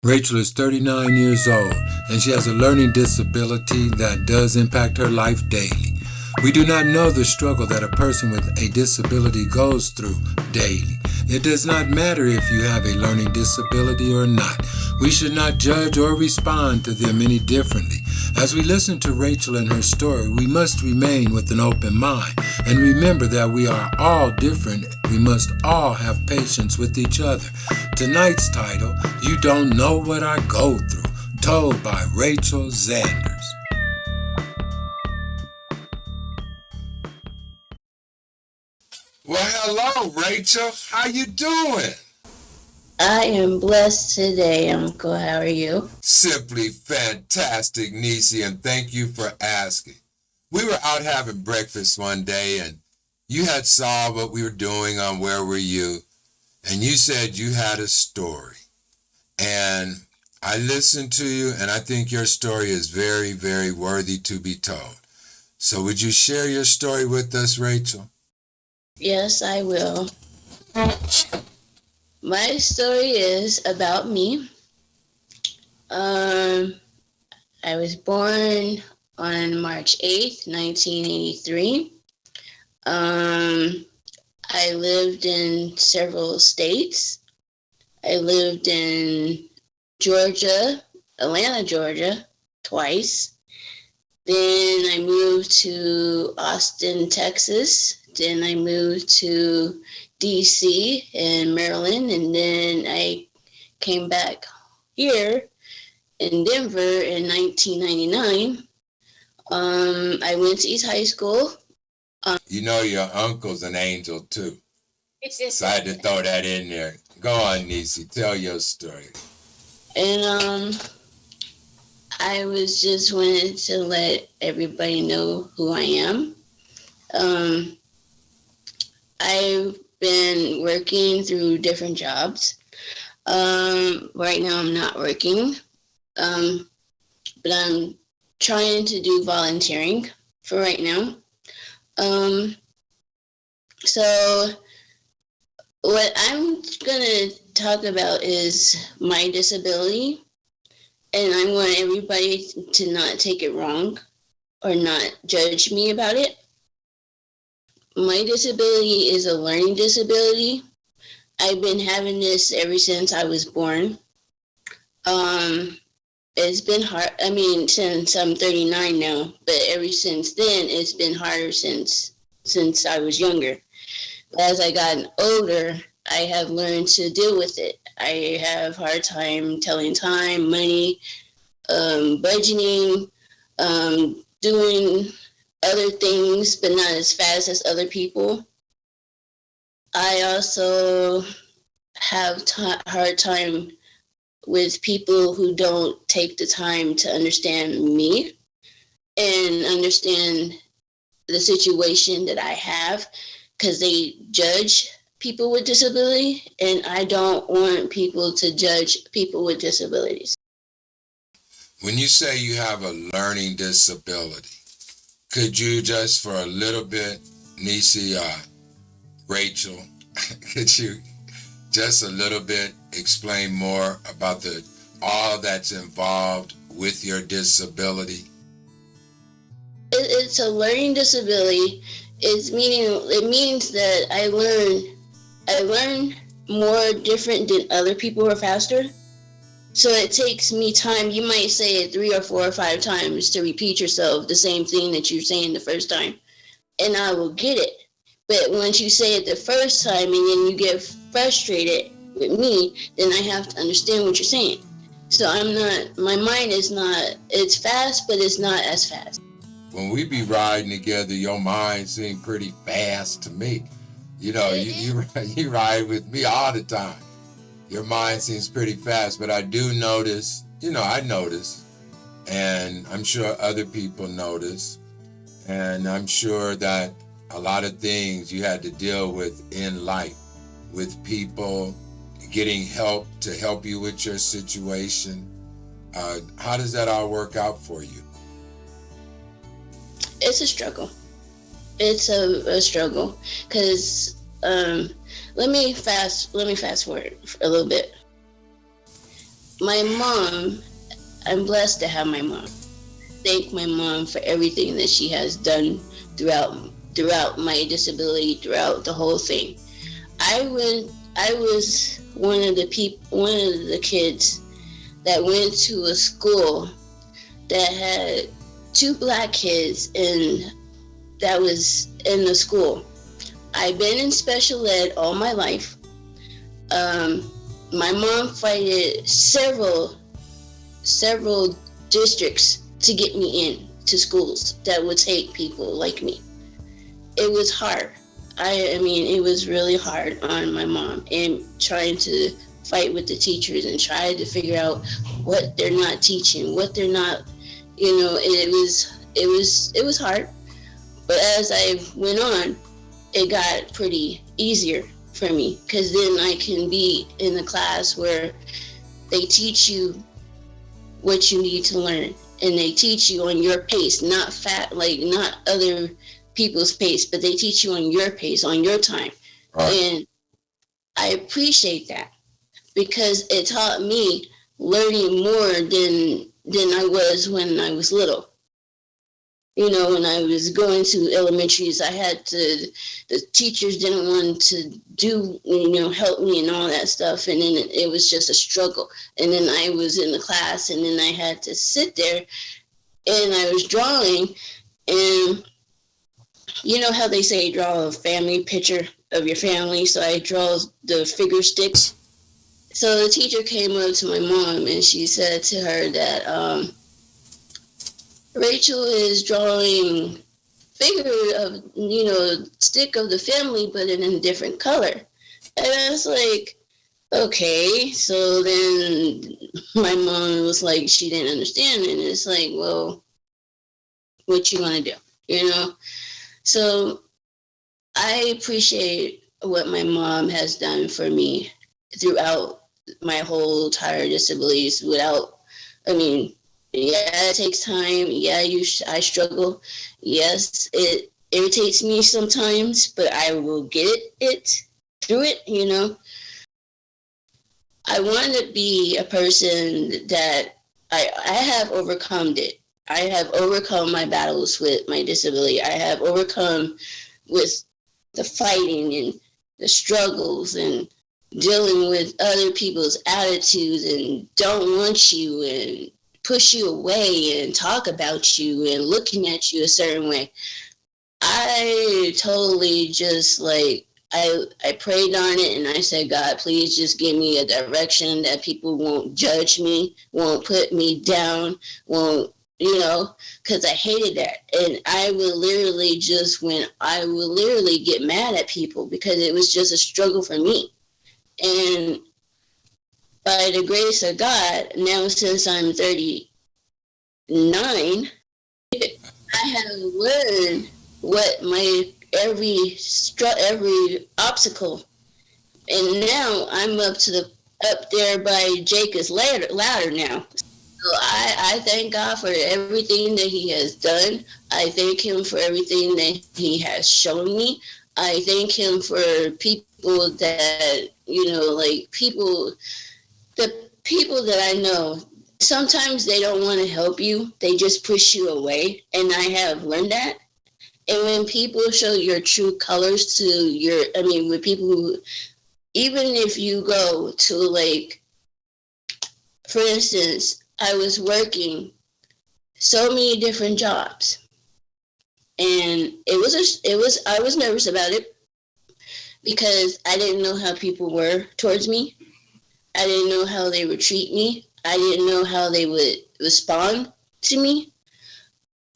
Racheal is 39 years old, and she has a learning disability that does impact her life daily. We do not know the struggle that a person with a disability goes through daily. It does not matter if you have a learning disability or not. We should not judge or respond to them any differently. As we listen to Racheal and her story, we must remain with an open mind and remember that we are all different. We must all have patience with each other. Tonight's title, You Don't Know What I Go Through, told by Racheal Zanders. Well, hello, Racheal. How you doing? I am blessed today, Uncle. How are you? Simply fantastic, Nisi, and thank you for asking. We were out having breakfast one day, and you had saw what we were doing on Where Were You, and you said you had a story. And I listened to you, and I think your story is very, very worthy to be told. So would you share your story with us, Racheal? Yes, I will. My story is about me. I was born on March 8th, 1983. I lived in several states. I lived in Georgia, Atlanta, Georgia, twice. Then I moved to Austin, Texas. Then I moved to D.C. and Maryland. And then I came back here in Denver in 1999. I went to East High School. You know your uncle's an angel, too. So I had to throw that in there. Go on, Nisi. Tell your story. And I was just wanted to let everybody know who I am. I've been working through different jobs. Right now I'm not working, but I'm trying to do volunteering for right now. So what I'm gonna talk about is my disability, and I want everybody to not take it wrong or not judge me about it. My disability is a learning disability. I've been having this ever since I was born. It's been hard, since I'm 39 now, but ever since then, it's been harder since I was younger. As I gotten older, I have learned to deal with it. I have a hard time telling time, money, budgeting, doing other things, but not as fast as other people. I also have hard time with people who don't take the time to understand me and understand the situation that I have, because they judge people with disability, and I don't want people to judge people with disabilities. When you say you have a learning disability, could you just for a little bit, Nisi, Racheal, could you just a little bit explain more about all that's involved with your disability? It's a learning disability. It means that I learn more different than other people or faster. So it takes me time. You might say it 3 or 4 or 5 times to repeat yourself the same thing that you're saying the first time, and I will get it. But once you say it the first time and then you get frustrated with me, then I have to understand what you're saying. So my mind is not, it's fast, but it's not as fast. When we be riding together, your mind seems pretty fast to me. You know, you ride with me all the time. Your mind seems pretty fast, but I do notice, I notice, and I'm sure other people notice, and I'm sure that a lot of things you had to deal with in life, with people getting help to help you with your situation. How does that all work out for you? It's a struggle. It's a struggle, because let me fast forward a little bit. my mom, I'm blessed to have my mom. Thank my mom for everything that she has done throughout my disability, throughout the whole thing. I was one of the kids that went to a school that had two black kids, and that was in the school. I've been in special ed all my life. My mom fighted several districts to get me in to schools that would take people like me. It was hard. I mean, it was really hard on my mom, and trying to fight with the teachers and try to figure out what they're not teaching, what they're not, it was hard. But as I went on, it got pretty easier for me, because then I can be in a class where they teach you what you need to learn, and they teach you on your pace, not other people's pace, but they teach you on your pace, on your time. Right. And I appreciate that, because it taught me learning more than I was when I was little. When I was going to elementaries, the teachers didn't want to do, help me and all that stuff. And then it was just a struggle. And then I was in the class, and then I had to sit there, and I was drawing. And you know how they say draw a family picture of your family? So I draw the figure sticks. So the teacher came up to my mom, and she said to her that, Racheal is drawing figure of, stick of the family, but in a different color. And I was like, okay. So then my mom was like, she didn't understand. And it's like, well, what you want to do, So I appreciate what my mom has done for me throughout my whole entire disabilities. Yeah, it takes time. Yeah, I struggle. Yes, it irritates me sometimes, but I will get it through it. I want to be a person that I have overcome it. I have overcome my battles with my disability. I have overcome with the fighting and the struggles and dealing with other people's attitudes and don't want you and push you away and talk about you and looking at you a certain way. I totally just I prayed on it, and I said, God, please just give me a direction that people won't judge me, won't put me down, won't, because I hated that. And I would literally get mad at people because it was just a struggle for me. And by the grace of God, now since I'm 39, I have learned what my every obstacle, and now I'm up there by Jacob's ladder now. So I thank God for everything that He has done. I thank Him for everything that He has shown me. I thank Him for people that the people that I know, sometimes they don't want to help you. They just push you away. And I have learned that. And when people show your true colors with people who, even if you go to for instance, I was working so many different jobs. And I was nervous about it because I didn't know how people were towards me. I didn't know how they would treat me. I didn't know how they would respond to me.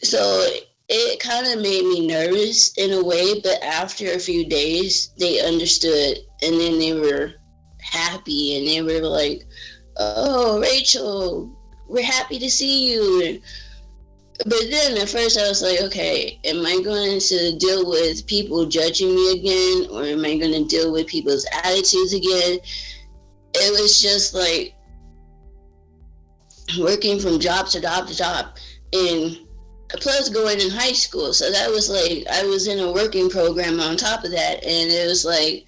So it kind of made me nervous in a way, but after a few days, they understood, and then they were happy, and they were like, oh, Racheal, we're happy to see you. But then at first I was like, okay, am I going to deal with people judging me again, or am I going to deal with people's attitudes again? It was just like working from job to job to job, and plus going in high school. So that was I was in a working program on top of that, and it was like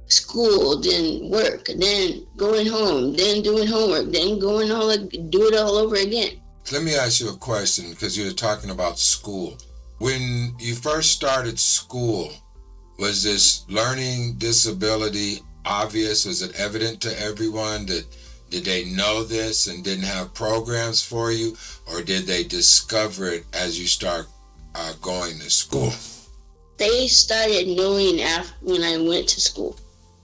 school, then work, then going home, then doing homework, then do it all over again. Let me ask you a question because you were talking about school. When you first started school, was this learning disability obvious? Was it evident to everyone? Did they know this and didn't have programs for you, or did they discover it as you start going to school? They started knowing when I went to school.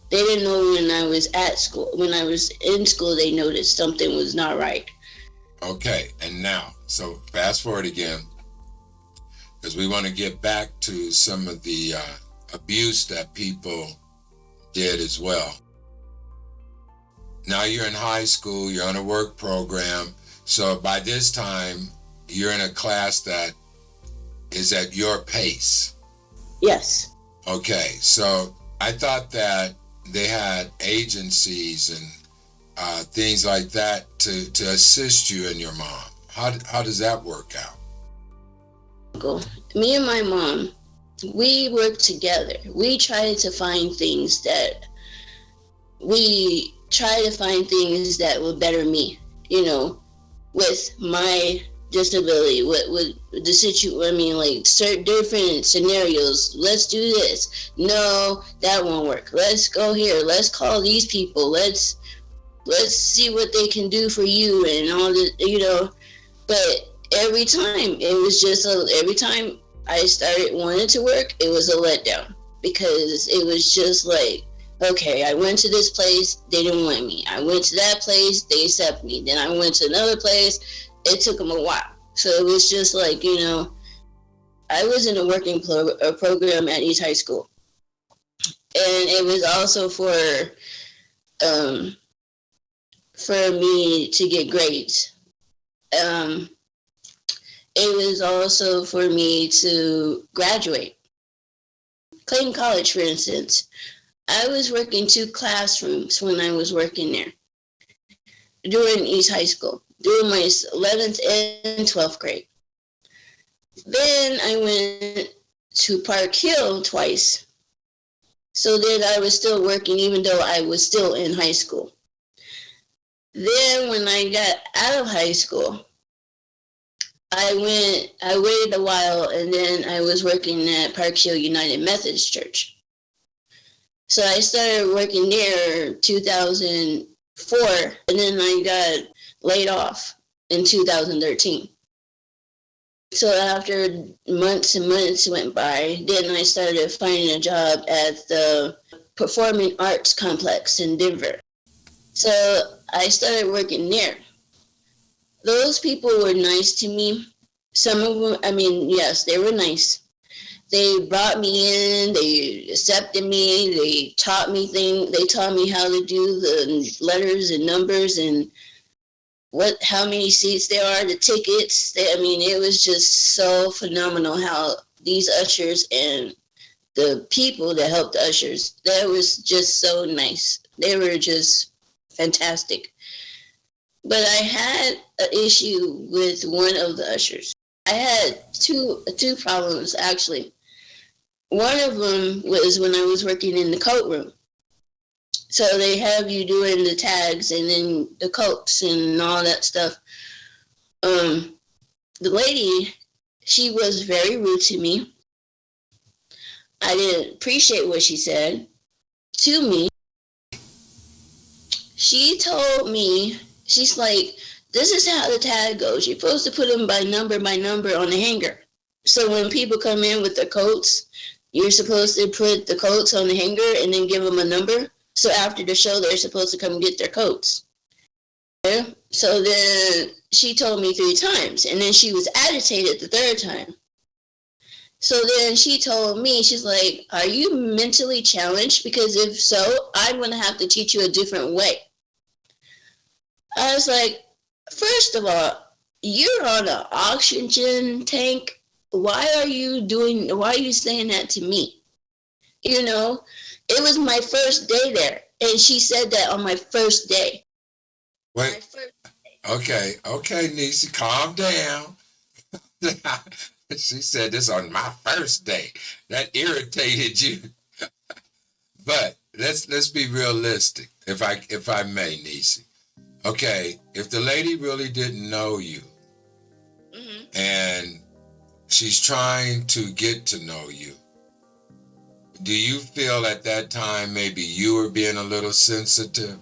They didn't know when I was at school. When I was in school, they noticed something was not right. Okay, and now, so fast forward again, because we want to get back to some of the abuse that people did as well. Now you're in high school, you're on a work program, so by this time, you're in a class that is at your pace. Yes. Okay, so I thought that they had agencies and things like that to assist you and your mom. How does that work out? Me and my mom, we worked together. We tried to find things that would better me, with my disability, with the situation. I mean, like certain different scenarios. Let's do this. No, that won't work. Let's go here. Let's call these people. Let's see what they can do for you and all the. But every time every time I started wanting to work, it was a letdown because it was just like, okay, I went to this place, they didn't want me. I went to that place, they accepted me. Then I went to another place, it took them a while. So it was just like, I was in a working program at East High School. And it was also for me to get grades. It was also for me to graduate. Clayton College, for instance, I was working 2 classrooms when I was working there during East High School, during my 11th and 12th grade. Then I went to Park Hill twice. So then I was still working even though I was still in high school. Then when I got out of high school, I waited a while, and then I was working at Park Hill United Methodist Church. So I started working there 2004, and then I got laid off in 2013. So after months and months went by, then I started finding a job at the Performing Arts Complex in Denver. So I started working there. Those people were nice to me. Some of them, I mean, yes, they were nice. They brought me in, they accepted me, they taught me things, they taught me how to do the letters and numbers and how many seats there are, the tickets. It was just so phenomenal how these ushers and the people that helped the ushers, that was just so nice. They were just fantastic. But I had an issue with one of the ushers. I had two problems, actually. One of them was when I was working in the coat room. So they have you doing the tags and then the coats and all that stuff. The lady, she was very rude to me. I didn't appreciate what she said to me. She told me, she's like, this is how the tag goes. You're supposed to put them by number on the hanger. So when people come in with their coats, you're supposed to put the coats on the hanger and then give them a number. So after the show, they're supposed to come get their coats. Yeah? So then she told me 3 times, and then she was agitated the 3rd time. So then she told me, she's like, are you mentally challenged? Because if so, I'm going to have to teach you a different way. I was like, first of all, you're on an oxygen tank. Why are you saying that to me? It was my first day there. And she said that on my first day. Wait. Okay, Nisi, calm down. She said this on my first day. That irritated you. But let's be realistic, if I may, Nisi. Okay, if the lady really didn't know you, Hmm. and she's trying to get to know you, do you feel at that time maybe you were being a little sensitive?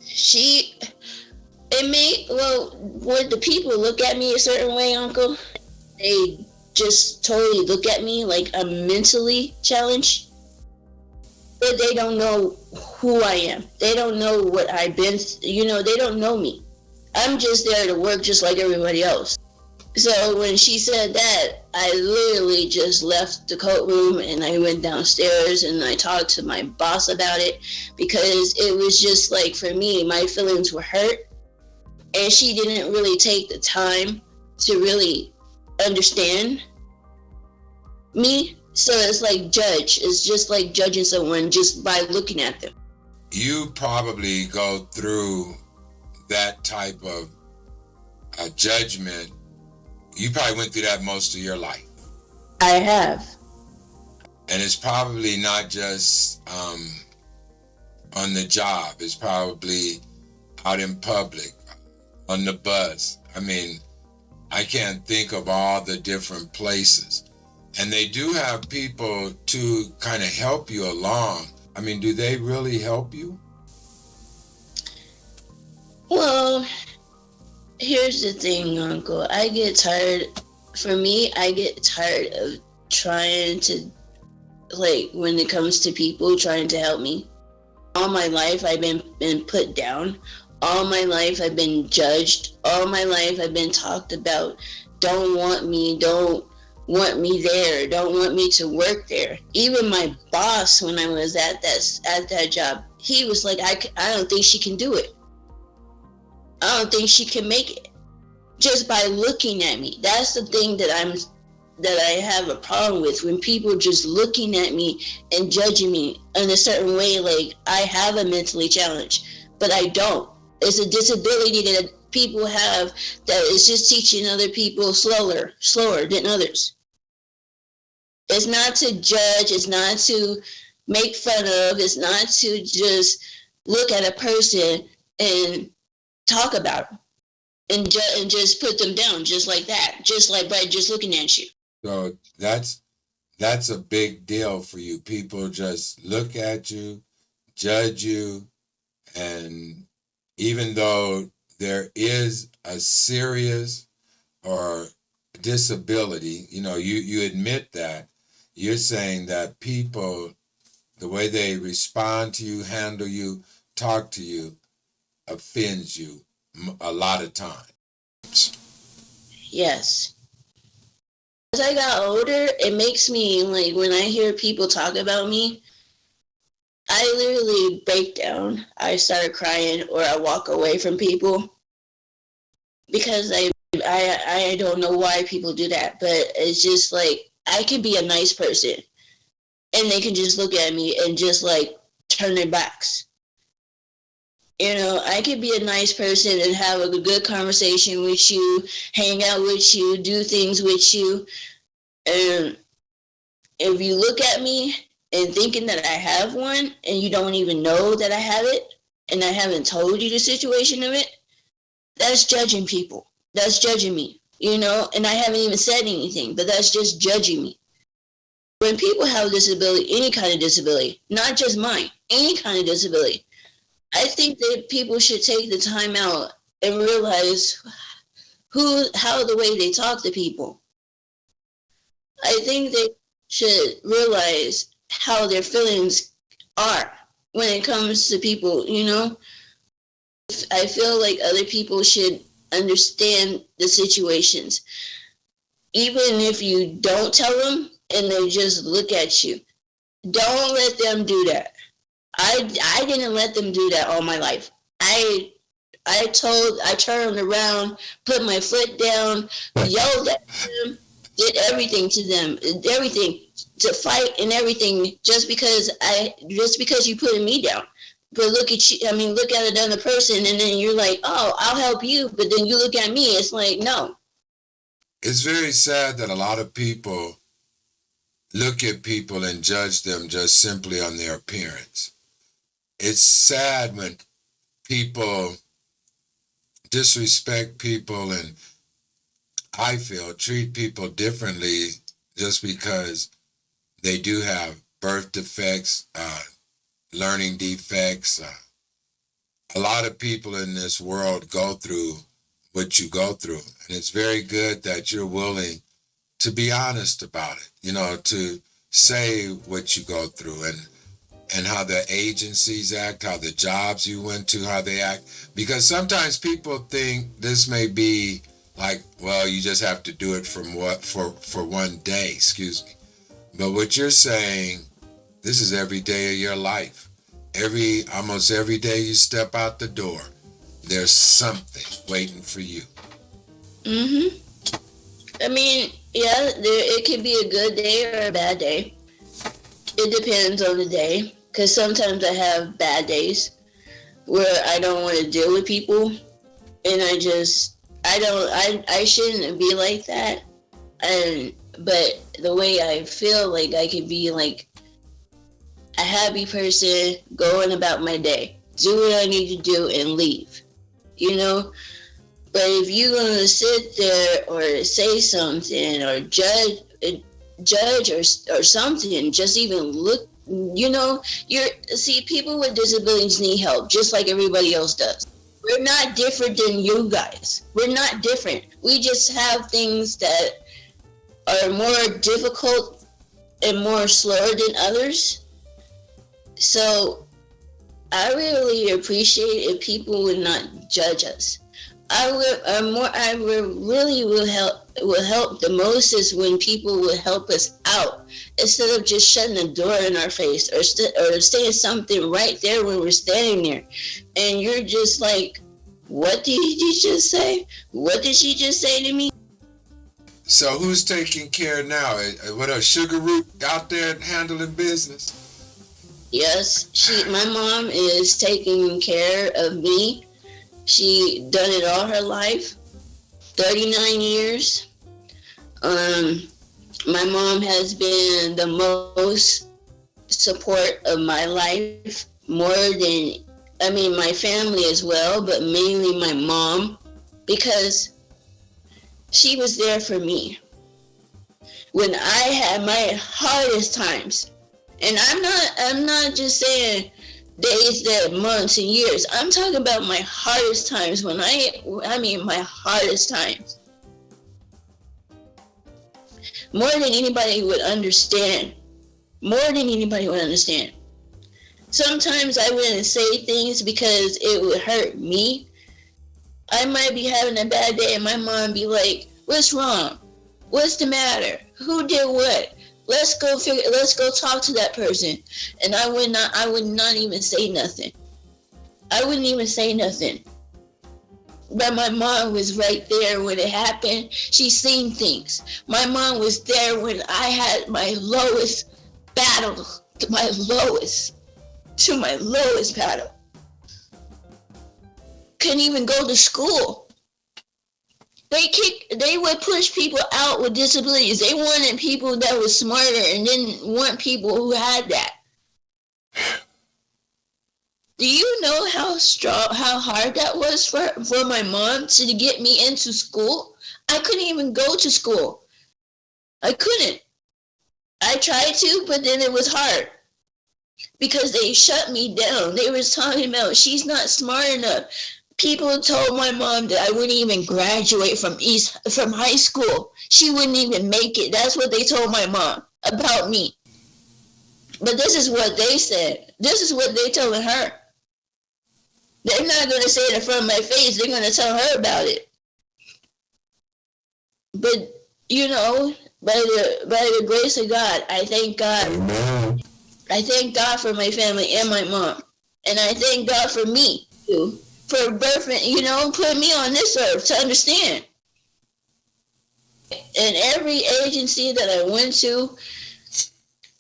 She, it may, well, would the people look at me a certain way, Uncle? They just totally look at me like I'm mentally challenged. But they don't know who I am. They don't know what I've been, they don't know me. I'm just there to work just like everybody else. So when she said that, I literally just left the courtroom and I went downstairs and I talked to my boss about it, because it was just like, for me, my feelings were hurt, and she didn't really take the time to really understand me. So it's like it's just like judging someone just by looking at them. You probably go through that type of judgment. You probably went through that most of your life. I have. And it's probably not just on the job, it's probably out in public, on the bus. I mean, I can't think of all the different places. And they do have people to kind of help you along. I mean, do they really help you? Well, here's the thing, Uncle. I get tired. For me, I get tired of trying to, like, when it comes to people trying to help me. All my life, I've been put down. All my life, I've been judged. All my life, I've been talked about. Don't want me. Don't want me there. Don't want me to work there. Even my boss, when I was at that job, he was like, I don't think she can do it. I don't think she can make it. Just by looking at me. That's the thing that I have a problem with, when people just looking at me and judging me in a certain way, like I have a mentally challenge, but I don't. It's a disability that people have that is just teaching other people slower than others. It's not to judge, it's not to make fun of, it's not to just look at a person and talk about them and just put them down just like that, just like by just looking at you. So that's a big deal for you. People just look at you, judge you, and even though there is a serious or disability, you admit that, you're saying that people, the way they respond to you, handle you, talk to you, offends you a lot of times. Yes. As I got older, it makes me, like, when I hear people talk about me, I literally break down. I start crying, or I walk away from people, because I don't know why people do that, but it's just like, I can be a nice person and they can just look at me and just like turn their backs. I could be a nice person and have a good conversation with you, hang out with you, do things with you. And if you look at me and thinking that I have one and you don't even know that I have it, and I haven't told you the situation of it, that's judging people. That's judging me, and I haven't even said anything, but that's just judging me. When people have disability, any kind of disability, not just mine, any kind of disability, I think that people should take the time out and realize how the way they talk to people. I think they should realize how their feelings are when it comes to people, I feel like other people should understand the situations. Even if you don't tell them and they just look at you, don't let them do that. I didn't let them do that all my life. I turned around, put my foot down, yelled at them, did everything to them, everything to fight and everything, just because you put me down. But look at you. I mean, look at another person, and then you're like, "Oh, I'll help you," but then you look at me. It's like, no. It's very sad that a lot of people look at people and judge them just simply on their appearance. It's sad when people disrespect people and I feel treat people differently just because they do have birth defects, learning defects. A lot of people in this world go through what you go through. And it's very good that you're willing to be honest about it, to say what you go through and how the agencies act, how the jobs you went to, how they act. Because sometimes people think this may be like, well, you just have to do it for one day, excuse me. But what you're saying, this is every day of your life. Almost every day you step out the door, there's something waiting for you. Mm-hmm. I mean, yeah, it could be a good day or a bad day. It depends on the day, because sometimes I have bad days where I don't want to deal with people, and I shouldn't be like that. But the way I feel like I could be like a happy person going about my day, do what I need to do and leave, But if you're gonna sit there or say something or judge or something, just even look, people with disabilities need help just like everybody else does. We're not different than you guys. We're not different. We just have things that are more difficult and more slower than others. So I really appreciate if people would not judge us. Will help the most is when people will help us out instead of just shutting the door in our face or saying something right there when we're standing there, and you're just like, what did he just say? What did she just say to me? So who's taking care now? What a Sugar Root out there handling business? Yes, my mom is taking care of me. She done it all her life, 39 years. My mom has been the most support of my life, more than, my family as well, but mainly my mom, because she was there for me when I had my hardest times. And I'm not just saying days, that months and years. I'm talking about my hardest times my hardest times. More than anybody would understand. Sometimes I wouldn't say things because it would hurt me. I might be having a bad day and my mom be like, what's wrong? What's the matter? Who did what? Let's go talk to that person. And I would not even say nothing. I wouldn't even say nothing. But my mom was right there when it happened. She seen things. My mom was there when I had my lowest battle, my lowest battle. Couldn't even go to school. They would push people out with disabilities. They wanted people that were smarter and didn't want people who had that. Do you know how hard that was for my mom to get me into school? I couldn't even go to school. I couldn't. I tried to, but then it was hard. Because they shut me down. They were talking about she's not smart enough. People told my mom that I wouldn't even graduate from high school. She wouldn't even make it. That's what they told my mom about me. But this is what they said. This is what they telling her. They're not going to say it in front of my face. They're going to tell her about it. But, by the grace of God, I thank God. Amen. I thank God for my family and my mom. And I thank God for me, too. For birthing, put me on this earth to understand. And every agency that I went to,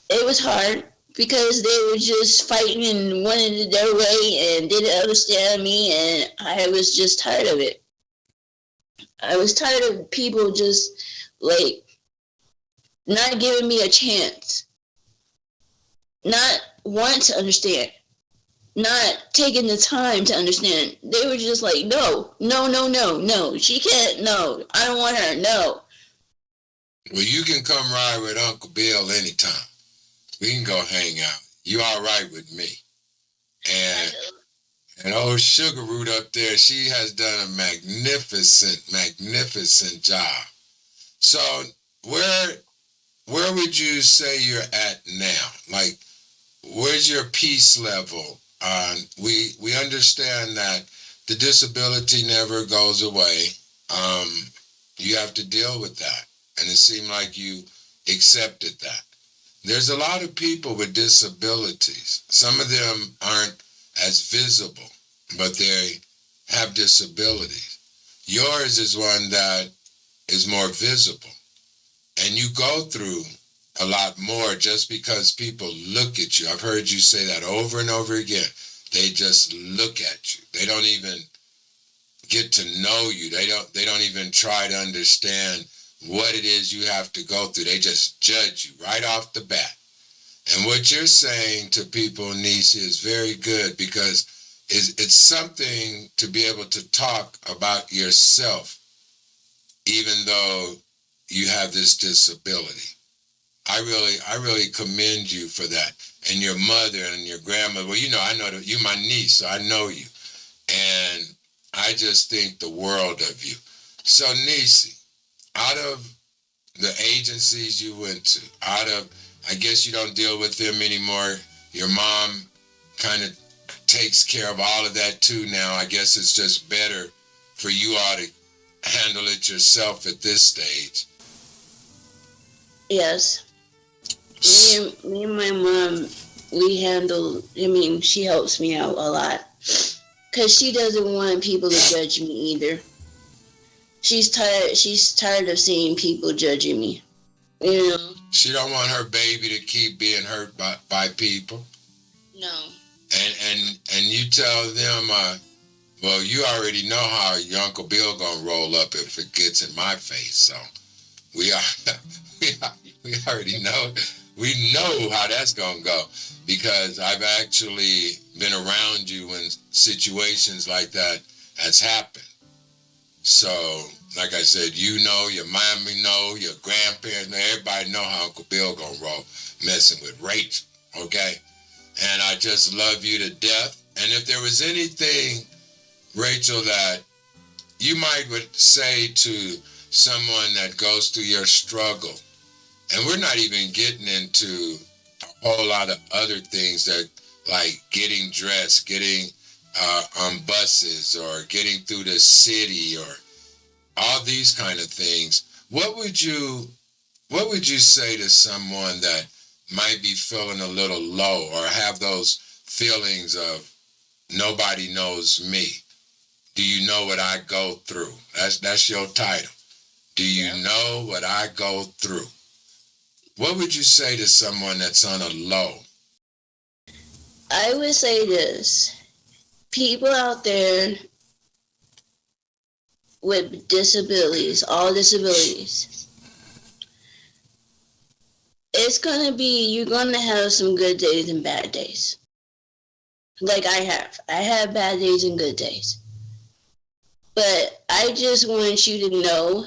it was hard because they were just fighting and wanted it their way and didn't understand me, and I was just tired of it. I was tired of people just not giving me a chance, not wanting to understand, not taking the time to understand. They were just like, no, no, no, no, no. She can't, no. I don't want her, no. Well, you can come ride with Uncle Bill anytime. We can go hang out. You all right with me? And old Sugar Root up there, she has done a magnificent job. So where would you say you're at now? Like, where's your peace level? We understand that the disability never goes away. You have to deal with that, and it seemed like you accepted that. There's a lot of people with disabilities. Some of them aren't as visible, but they have disabilities. Yours is one that is more visible, and you go through a lot more just because people look at you. I've heard you say that over and over again. They just look at you. They don't even get to know you. They don't even try to understand what it is you have to go through. They just judge you right off the bat. And what you're saying to people, Nisi, is very good, because it's something to be able to talk about yourself even though you have this disability. I really commend you for that. And your mother and your grandmother. Well, I know that you're my niece, so I know you. And I just think the world of you. So, Nisi, out of the agencies you went to, I guess you don't deal with them anymore. Your mom kind of takes care of all of that too now. I guess it's just better for you all to handle it yourself at this stage. Yes. Me and my mom, she helps me out a lot. Because she doesn't want people to judge me either. She's tired of seeing people judging me. She don't want her baby to keep being hurt by people. No. And you tell them, well, you already know how your Uncle Bill gonna roll up if it gets in my face. So we already know. We know how that's gonna go, because I've actually been around you when situations like that has happened. So, like I said, your mommy know, your grandparents know, everybody know how Uncle Bill gonna roll messing with Racheal, okay? And I just love you to death. And if there was anything, Racheal, that you might would say to someone that goes through your struggle, and we're not even getting into a whole lot of other things that, like getting dressed, getting on buses, or getting through the city, or all these kind of things. What would you say to someone that might be feeling a little low, or have those feelings of nobody knows me? Do you know what I go through? That's your title. Do you know what I go through? What would you say to someone that's on a low? I would say this. People out there with disabilities, all disabilities, you're going to have some good days and bad days. Like I have. I have bad days and good days. But I just want you to know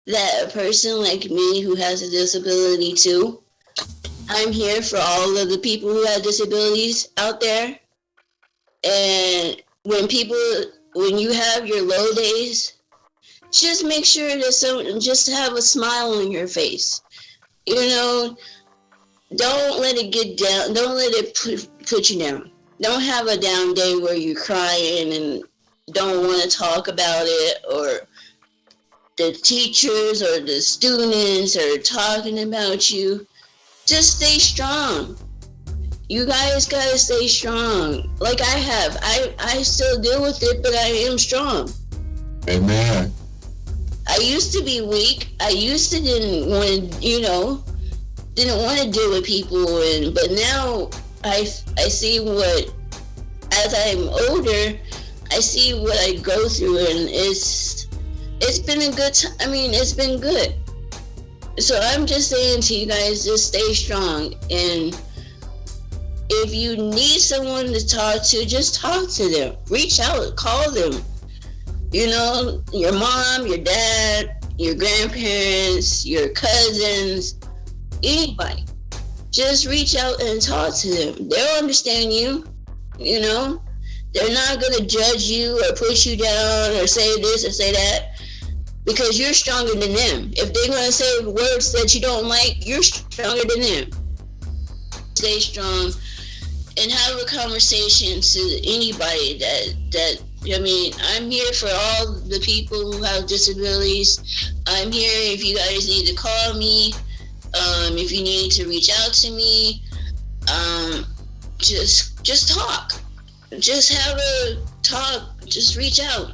that a person like me who has a disability too, I'm here for all of the people who have disabilities out there. And when you have your low days, just make sure that just have a smile on your face. Don't let it get down. Don't let it put you down. Don't have a down day where you're crying and don't want to talk about it, or the teachers or the students are talking about you. Just stay strong. You guys gotta stay strong. Like I have. I still deal with it, but I am strong. Amen. I used to be weak. I used to didn't want to deal with people, but now I see as I'm older, I see what I go through, and it's been a good time. It's been good. So I'm just saying to you guys, just stay strong. And if you need someone to talk to, just talk to them. Reach out, call them. You know, your mom, your dad, your grandparents, your cousins, anybody. Just reach out and talk to them. They'll understand you, you know. They're not going to judge you or push you down or say this or say that because you're stronger than them. If they're going to say words that you don't like, you're stronger than them. Stay strong and have a conversation to anybody that I mean, I'm here for all the people who have disabilities. I'm here if you guys need to call me, if you need to reach out to me, just talk. Just have a talk. Just reach out.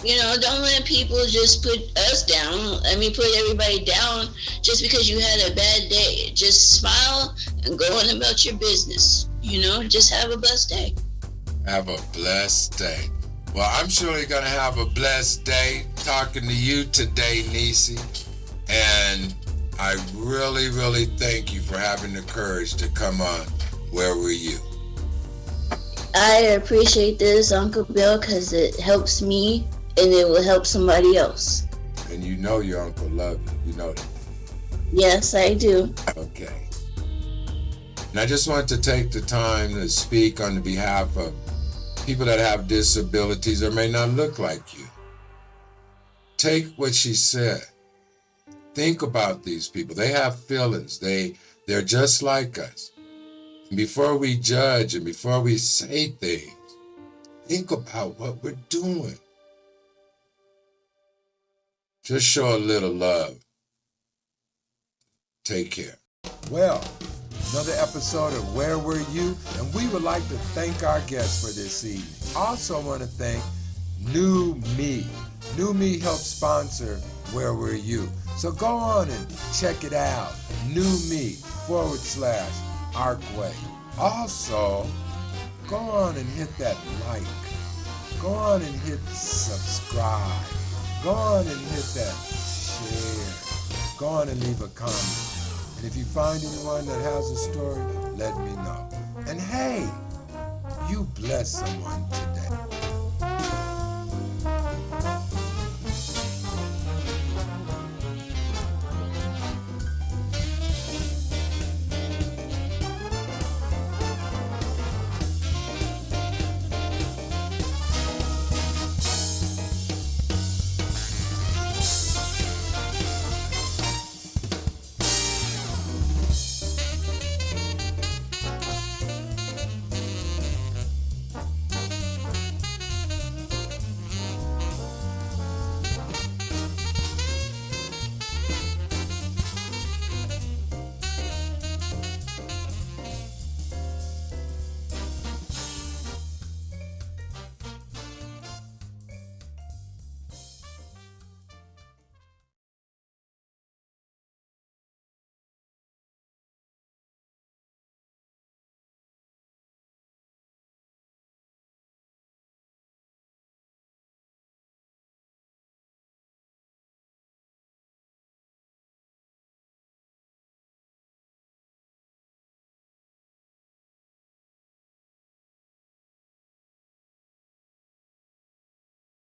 You know, don't let people just put us down. I mean, put everybody down just because you had a bad day. Just smile and go on about your business. You know, just have a blessed day. Have a blessed day. Well, I'm surely going to have a blessed day talking to you today, Nisi. And I really, really thank you for having the courage to come on Where Were You? I appreciate this, Uncle Bill, because it helps me and it will help somebody else. And you know your uncle loves you. You know that. Yes, I do. Okay. And I just want to take the time to speak on the behalf of people that have disabilities or may not look like you. Take what she said. Think about these people. They have feelings. They're just like us. And before we judge and before we say things, think about what we're doing. Just show a little love. Take care. Well, another episode of Where Were You? And we would like to thank our guests for this evening. Also want to thank New Me. New Me helps sponsor Where Were You? So go on and check it out. newme.com/Arkway. Also, go on and hit that like. Go on and hit subscribe. Go on and hit that share. Go on and leave a comment. And if you find anyone that has a story, let me know. And hey, you bless someone today.